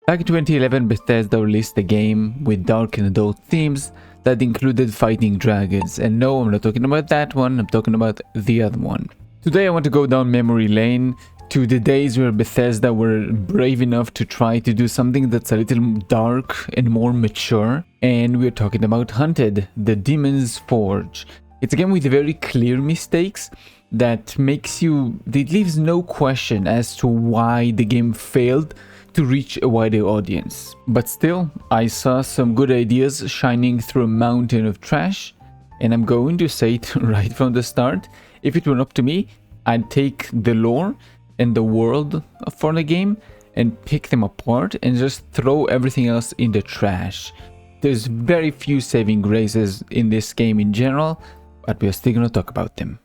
Back in 2011, Bethesda released a game with dark and adult themes that included fighting dragons. And no, I'm not talking about that one, I'm talking about the other one. Today I want to go down memory lane to the days where Bethesda were brave enough to try to do something that's a little dark and more mature. And we're talking about Hunted, the Demon's Forge. It's a game with very clear mistakes that it leaves no question as to why the game failed to reach a wider audience. But still, I saw some good ideas shining through a mountain of trash, and I'm going to say it right from the start. If it were up to me, I'd take the lore and the world for the game and pick them apart and just throw everything else in the trash. There's very few saving graces in this game in general, but we're still gonna talk about them.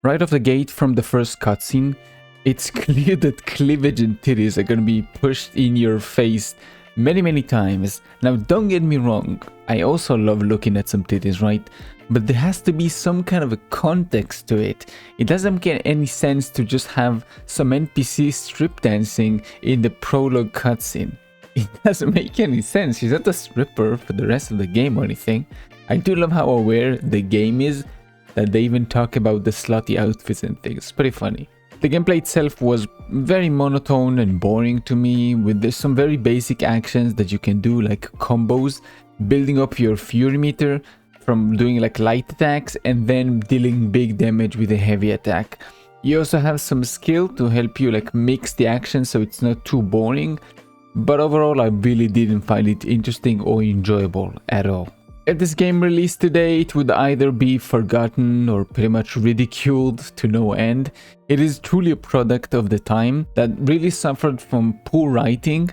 Right off the gate from the first cutscene, it's clear that cleavage and titties are gonna be pushed in your face many times. Now don't get me wrong, I also love looking at some titties, right? But there has to be some kind of a context to it. It doesn't make any sense to just have some NPC strip dancing in the prologue cutscene. It doesn't make any sense. She's not a stripper for the rest of the game or anything. I do love how aware the game is that they even talk about the slutty outfits and things. It's pretty funny. The gameplay itself was very monotone and boring to me, with some very basic actions that you can do, like combos, building up your fury meter from doing like light attacks and then dealing big damage with a heavy attack. You also have some skill to help you like mix the action so it's not too boring, but overall I really didn't find it interesting or enjoyable at all. If this game released today, it would either be forgotten or pretty much ridiculed to no end. It is truly a product of the time that really suffered from poor writing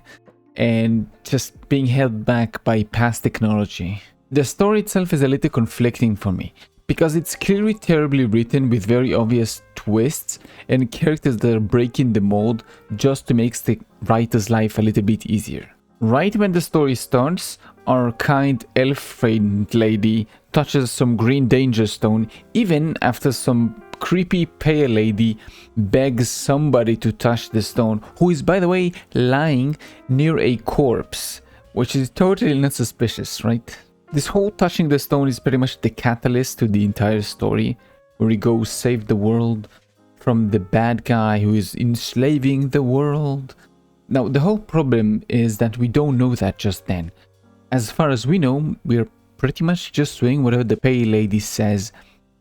and just being held back by past technology. The story itself is a little conflicting for me, because it's clearly terribly written with very obvious twists and characters that are breaking the mold just to make the writer's life a little bit easier. Right when the story starts, our kind elf friend lady touches some green danger stone, even after some creepy pale lady begs somebody to touch the stone, who is, by the way, lying near a corpse, which is totally not suspicious, right? This whole touching the stone is pretty much the catalyst to the entire story, where he goes save the world from the bad guy who is enslaving the world. Now, the whole problem is that we don't know that just then. As far as we know, we're pretty much just doing whatever the pale lady says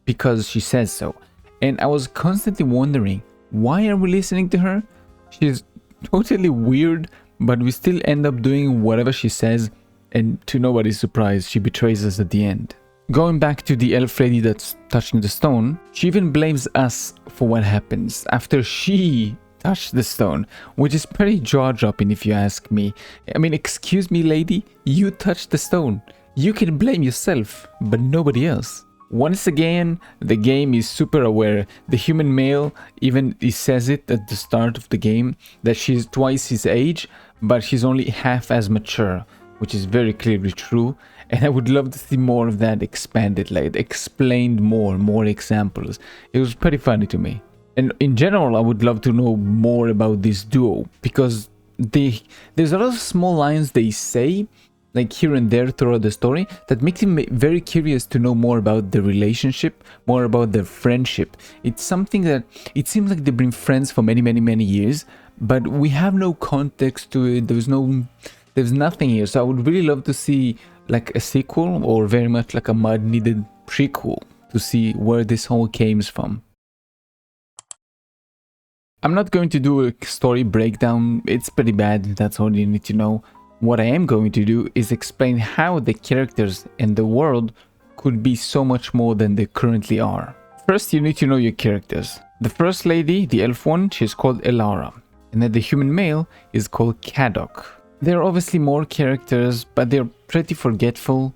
because she says so. And I was constantly wondering, why are we listening to her? She's totally weird, but we still end up doing whatever she says, and to nobody's surprise, she betrays us at the end. Going back to the elf lady that's touching the stone, she even blames us for what happens after she touched the stone, which is pretty jaw-dropping if you ask me. I mean, excuse me lady, you touched the stone. You can blame yourself, but nobody else. Once again, the game is super aware. The human male even says it at the start of the game, that she's twice his age, but she's only half as mature, which is very clearly true. And I would love to see more of that expanded, like explained more examples. It was pretty funny to me. And in general, I would love to know more about this duo, because there's a lot of small lines they say, like here and there throughout the story, that makes me very curious to know more about their relationship, more about their friendship. It's something that it seems like they've been friends for many years, but we have no context to it. There's nothing here. So I would really love to see like a sequel, or very much like a mud-needed prequel, to see where this whole came from. I'm not going to do a story breakdown, it's pretty bad, that's all you need to know. What I am going to do is explain how the characters and the world could be so much more than they currently are. First, you need to know your characters. The first lady, the elf one, she's called Elara, and then the human male is called Kadok. There are obviously more characters, but they're pretty forgetful,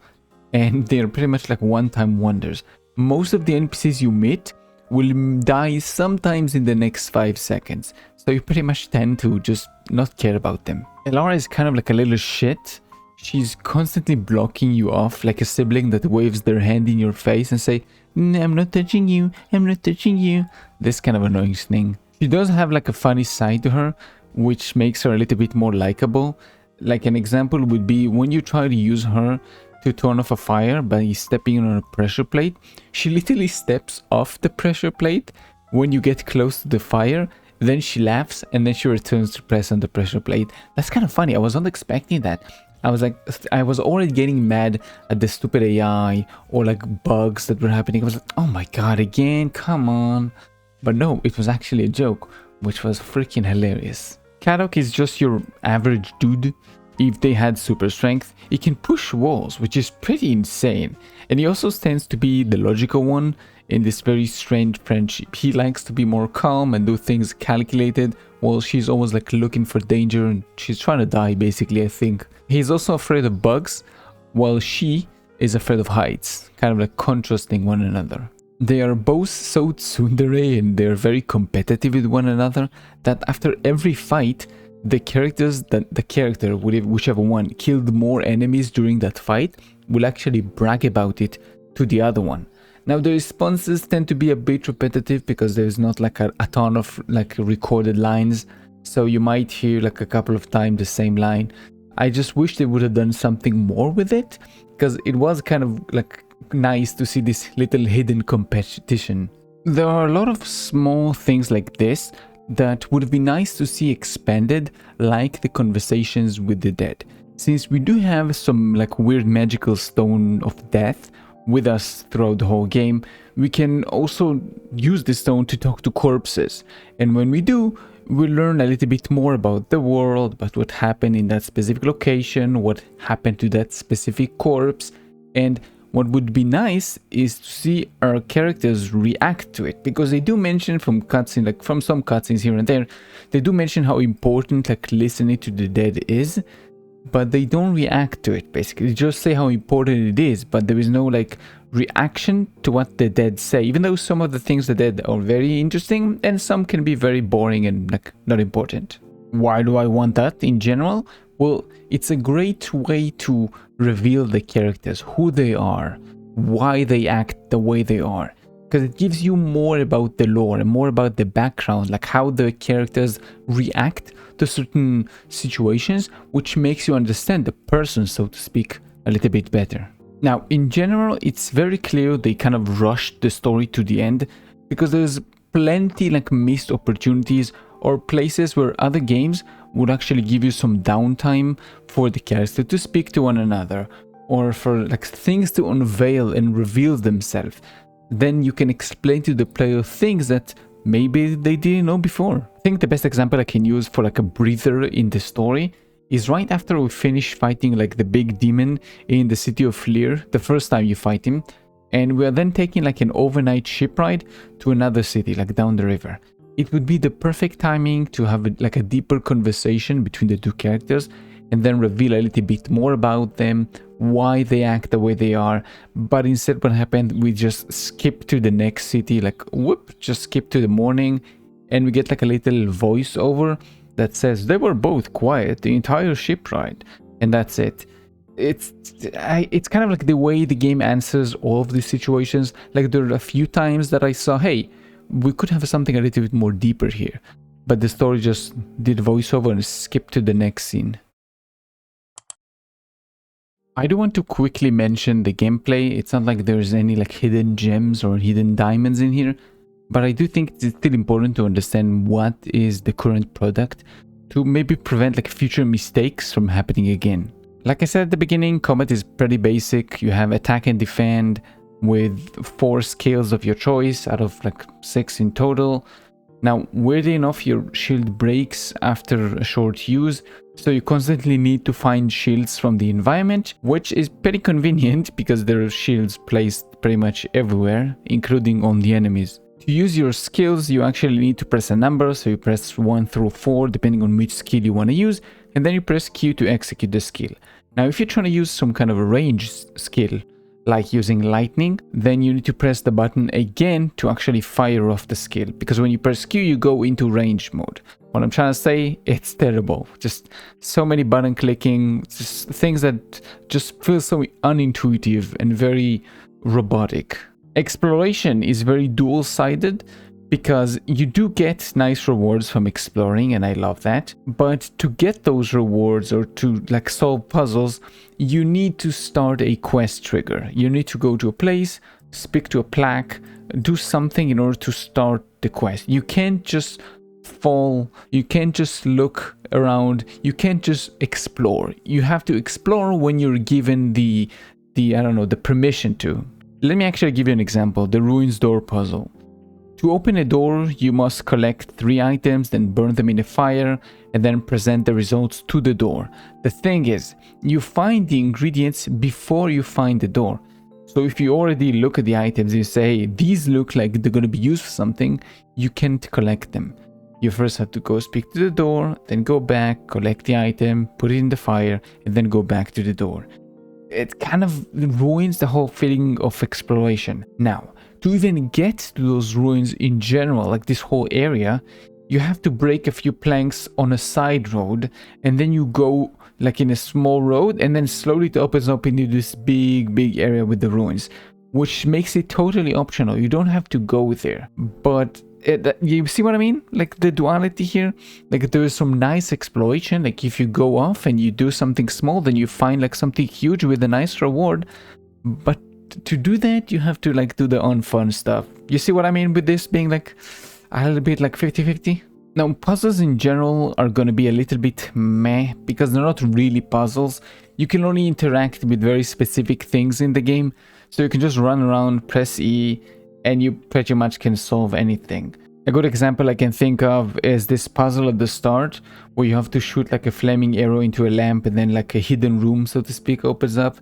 and they're pretty much like one-time wonders. Most of the NPCs you meet will die sometimes in the next 5 seconds, so you pretty much tend to just not care about them. Elara is kind of like a little shit. She's constantly blocking you off, like a sibling that waves their hand in your face and say, I'm not touching you, I'm not touching you. This kind of annoying thing. She does have like a funny side to her, which makes her a little bit more likable. Like an example would be when you try to use her to turn off a fire by stepping on a pressure plate, she literally steps off the pressure plate when you get close to the fire, then she laughs and then she returns to press on the pressure plate. That's kind of funny. I was not expecting that. I was already getting mad at the stupid AI or like bugs that were happening. I was like, oh my god, again, come on. But no, it was actually a joke, which was freaking hilarious. Kadok is just your average dude. If they had super strength, he can push walls, which is pretty insane. And he also tends to be the logical one in this very strange friendship. He likes to be more calm and do things calculated, while she's always like looking for danger and she's trying to die basically, I think. He's also afraid of bugs, while she is afraid of heights, kind of like contrasting one another. They are both so tsundere and they're very competitive with one another that after every fight, the character, whichever one, killed more enemies during that fight, will actually brag about it to the other one. Now the responses tend to be a bit repetitive because there's not like a ton of like recorded lines, so you might hear like a couple of times the same line. I just wish they would have done something more with it, because it was kind of like nice to see this little hidden competition. There are a lot of small things like this that would have been nice to see expanded, like the conversations with the dead. Since we do have some like weird magical stone of death with us throughout the whole game, we can also use this stone to talk to corpses. And when we do, we learn a little bit more about the world, about what happened in that specific location, what happened to that specific corpse, and what would be nice is to see our characters react to it, because they do mention from cutscenes, like from some cutscenes here and there, they do mention how important like listening to the dead is, but they don't react to it basically. They just say how important it is, but there is no like reaction to what the dead say, even though some of the things the dead are very interesting and some can be very boring and like not important. Why do I want that in general? Well, it's a great way to reveal the characters, who they are, why they act the way they are, because it gives you more about the lore and more about the background, like how the characters react to certain situations, which makes you understand the person, so to speak, a little bit better. Now, in general, it's very clear they kind of rushed the story to the end, because there's plenty like missed opportunities or places where other games would actually give you some downtime for the characters to speak to one another, or for like things to unveil and reveal themselves. Then you can explain to the player things that maybe they didn't know before. I think the best example I can use for like a breather in the story is right after we finish fighting like the big demon in the city of Lear, the first time you fight him, and we are then taking like an overnight ship ride to another city, like down the river. It would be the perfect timing to have like a deeper conversation between the two characters and then reveal a little bit more about them, why they act the way they are. But instead what happened, we just skip to the next city, like whoop, just skip to the morning, and we get like a little voiceover that says they were both quiet the entire ship ride, and that's it. It's kind of like the way the game answers all of these situations. Like there are a few times that I saw, hey, we could have something a little bit more deeper here, but the story just did voiceover and skipped to the next scene. I do want to quickly mention the gameplay. It's not like there's any like hidden gems or hidden diamonds in here, but I do think it's still important to understand what is the current product to maybe prevent like future mistakes from happening again. Like I said at the beginning, combat is pretty basic. You have attack and defend with 4 skills of your choice out of like 6 in total. Now, weirdly enough, your shield breaks after a short use, so you constantly need to find shields from the environment, which is pretty convenient because there are shields placed pretty much everywhere, including on the enemies. To use your skills, you actually need to press a number, so you press 1 through 4 depending on which skill you want to use, and then you press Q to execute the skill. Now, if you're trying to use some kind of a ranged skill, like using lightning, then you need to press the button again to actually fire off the skill, because when you press Q you go into range mode. What I'm trying to say, it's terrible. Just so many button clicking, just things that just feel so unintuitive and very robotic. Exploration is very dual-sided, because you do get nice rewards from exploring, and I love that. But to get those rewards or to like solve puzzles, you need to start a quest trigger. You need to go to a place, speak to a plaque, do something in order to start the quest. You can't just fall, you can't just look around, you can't just explore. You have to explore when you're given the I don't know, the permission to. Let me actually give you an example, the ruins door puzzle. To open a door, you must collect 3 items, then burn them in a fire, and then present the results to the door. The thing is, you find the ingredients before you find the door. So if you already look at the items, you say, these look like they're going to be used for something, you can't collect them. You first have to go speak to the door, then go back, collect the item, put it in the fire, and then go back to the door. It kind of ruins the whole feeling of exploration. Now, to even get to those ruins in general, like this whole area, you have to break a few planks on a side road, and then you go like in a small road, and then slowly it opens up into this big area with the ruins, which makes it totally optional. You don't have to go there. But you see what I mean? Like the duality here, like there is some nice exploration. Like if you go off and you do something small, then you find like something huge with a nice reward. But to do that, you have to like do the unfun stuff. You see what I mean with this being like a little bit like 50-50? Now, puzzles in general are going to be a little bit meh because they're not really puzzles. You can only interact with very specific things in the game. So you can just run around, press E, and you pretty much can solve anything. A good example I can think of is this puzzle at the start where you have to shoot like a flaming arrow into a lamp and then like a hidden room, so to speak, opens up.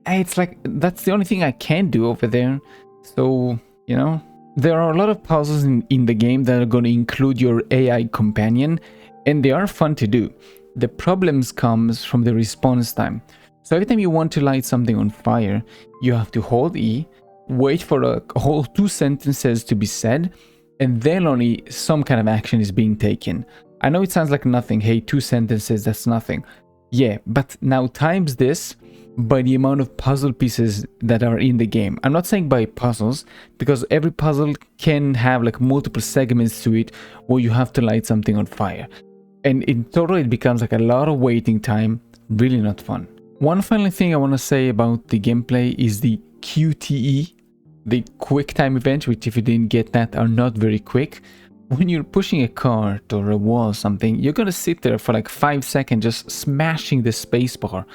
It's like, that's the only thing I can do over there. So, you know, there are a lot of puzzles in the game that are going to include your AI companion, and they are fun to do. The problems comes from the response time. So every time you want to light something on fire, you have to hold E, wait for a whole 2 sentences to be said, and then only some kind of action is being taken. I know it sounds like nothing. Hey, 2 sentences, that's nothing. Yeah, but now times this by the amount of puzzle pieces that are in the game. I'm not saying by puzzles, because every puzzle can have like multiple segments to it where you have to light something on fire. And in total, it becomes like a lot of waiting time, really not fun. One final thing I want to say about the gameplay is the QTE, the quick time event, which if you didn't get that are not very quick. When you're pushing a cart or a wall or something, you're gonna sit there for like 5 seconds just smashing the spacebar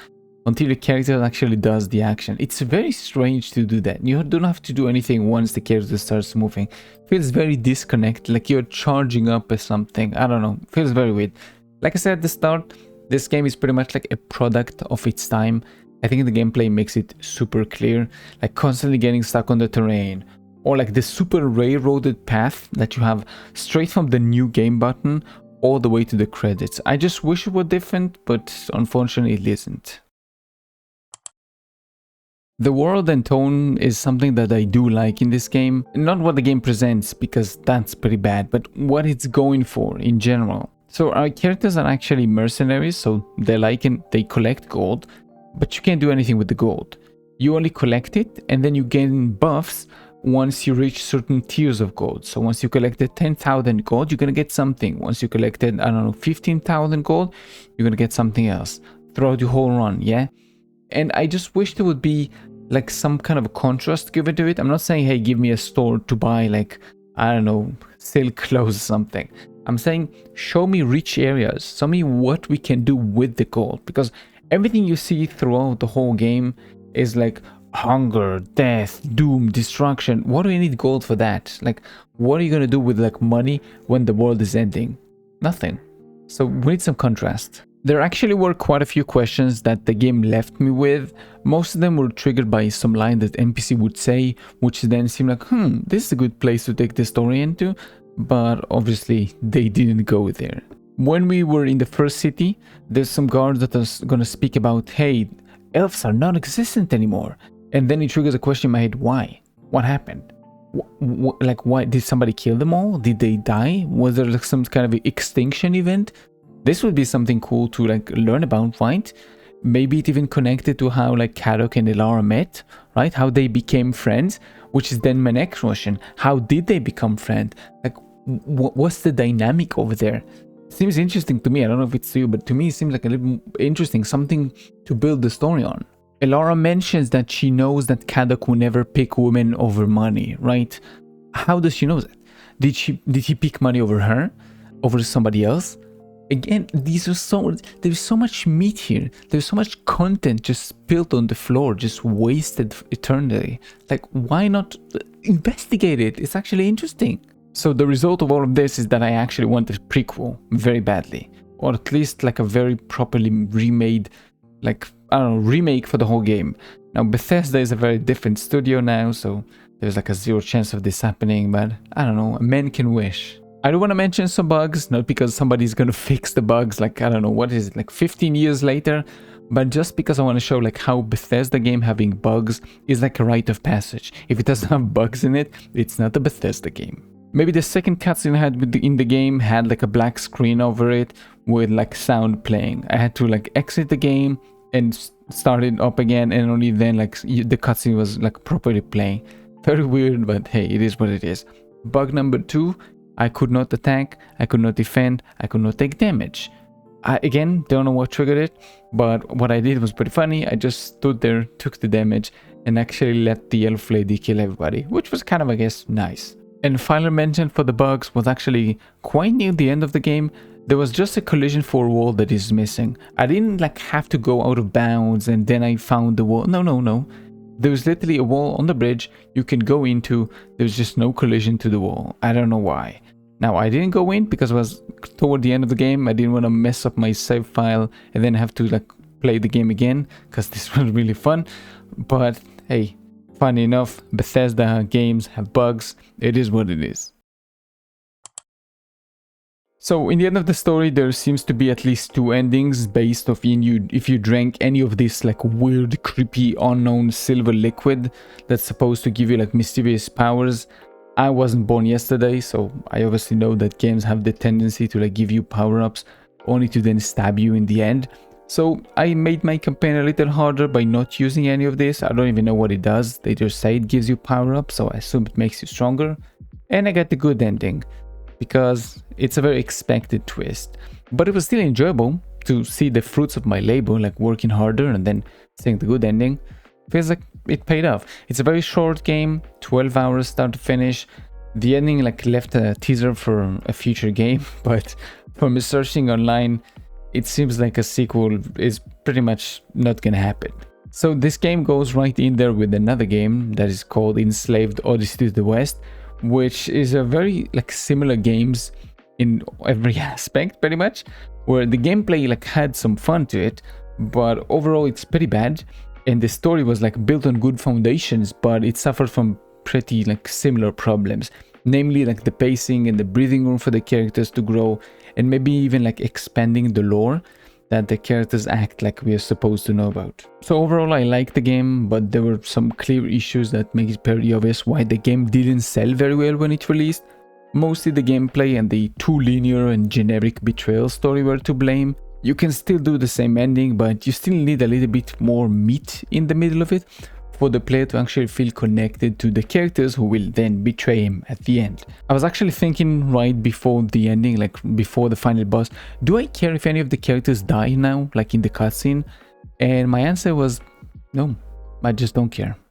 until the character actually does the action. It's very strange to do that. You don't have to do anything once the character starts moving. It feels very disconnected, like you're charging up or something. I don't know, it feels very weird. Like I said at the start, this game is pretty much like a product of its time. I think the gameplay makes it super clear, like constantly getting stuck on the terrain, or like the super railroaded path that you have straight from the new game button all the way to the credits. I just wish it were different, but unfortunately it isn't. The world and tone is something that I do like in this game. Not what the game presents, because that's pretty bad, but what it's going for in general. So our characters are actually mercenaries, so they collect gold, but you can't do anything with the gold. You only collect it, and then you gain buffs once you reach certain tiers of gold. So once you collected 10,000 gold, you're gonna get something. Once you collected, I don't know, 15,000 gold, you're gonna get something else throughout the whole run, yeah? And I just wish there would be like some kind of a contrast given to it. I'm not saying, hey, give me a store to buy like, I don't know, silk clothes or something. I'm saying, show me rich areas. Show me what we can do with the gold. Because everything you see throughout the whole game is like hunger, death, doom, destruction. What do you need gold for that? Like, what are you going to do with like money when the world is ending? Nothing. So we need some contrast. There actually were quite a few questions that the game left me with. Most of them were triggered by some line that NPC would say, which then seemed like, this is a good place to take the story into, but obviously they didn't go there. When we were in the first city, there's some guards that are gonna speak about, hey, elves are non-existent anymore. And then it triggers a question in my head, why? What happened? Like, why? Did somebody kill them all? Did they die? Was there like some kind of extinction event? This would be something cool to like learn about, right? Maybe it even connected to how like Kadok and Elara met, right? How they became friends, which is then my next question. How did they become friends? Like, what's the dynamic over there? Seems interesting to me. I don't know if it's to you, but to me it seems like a little interesting, something to build the story on. Elara mentions that she knows that Kadok will never pick women over money, right? How does she know that? Did he pick money over her? Over somebody else? Again, there's so much meat here. There's so much content just spilled on the floor, just wasted eternally. Like, why not investigate it? It's actually interesting. So the result of all of this is that I actually want a prequel very badly. Or at least like a very properly remade, like, I don't know, remake for the whole game. Now, Bethesda is a very different studio now, so there's like a 0 chance of this happening, but I don't know, a man can wish. I do want to mention some bugs, not because somebody's gonna fix the bugs, like, I don't know, what is it, like 15 years later, but just because I want to show like how Bethesda game having bugs is like a rite of passage. If it doesn't have bugs in it, it's not a Bethesda game. Maybe the second cutscene I had in the game had like a black screen over it with like sound playing. I had to like exit the game and start it up again, and only then like the cutscene was like properly playing. Very weird, but hey, it is what it is. Bug number 2, I could not attack, I could not defend, I could not take damage. I, again, don't know what triggered it, but what I did was pretty funny. I just stood there, took the damage, and actually let the elf lady kill everybody, which was kind of, I guess, nice. And final mention for the bugs was actually quite near the end of the game. There was just a collision for wall that is missing. I didn't like have to go out of bounds and then I found the wall. No. There was literally a wall on the bridge you can go into. There's just no collision to the wall. I don't know why. Now, I didn't go in because it was toward the end of the game. I didn't want to mess up my save file and then have to like play the game again, because this was really fun. But hey, funny enough, Bethesda games have bugs. It is what it is. So in the end of the story, there seems to be at least 2 endings based off if you drank any of this like weird, creepy, unknown silver liquid that's supposed to give you like mysterious powers. I wasn't born yesterday, so I obviously know that games have the tendency to like give you power-ups only to then stab you in the end. So I made my campaign a little harder by not using any of this. I don't even know what it does. They just say it gives you power-ups, so I assume it makes you stronger. And I got the good ending, because it's a very expected twist. But it was still enjoyable to see the fruits of my labor, like working harder and then seeing the good ending. Feels like it paid off. It's a very short game, 12 hours start to finish. The ending like left a teaser for a future game, but from searching online, it seems like a sequel is pretty much not gonna happen. So this game goes right in there with another game that is called Enslaved Odyssey to the West, which is a very like similar games in every aspect pretty much, where the gameplay like had some fun to it, but overall it's pretty bad. And the story was like built on good foundations, but it suffered from pretty like similar problems, namely like the pacing and the breathing room for the characters to grow, and maybe even like expanding the lore that the characters act like we are supposed to know about. So overall I liked the game, but there were some clear issues that make it very obvious why the game didn't sell very well when it released. Mostly the gameplay and the too linear and generic betrayal story were to blame. You can still do the same ending, but you still need a little bit more meat in the middle of it for the player to actually feel connected to the characters who will then betray him at the end. I was actually thinking right before the ending, like before the final boss, do I care if any of the characters die now, like in the cutscene? And my answer was no, I just don't care.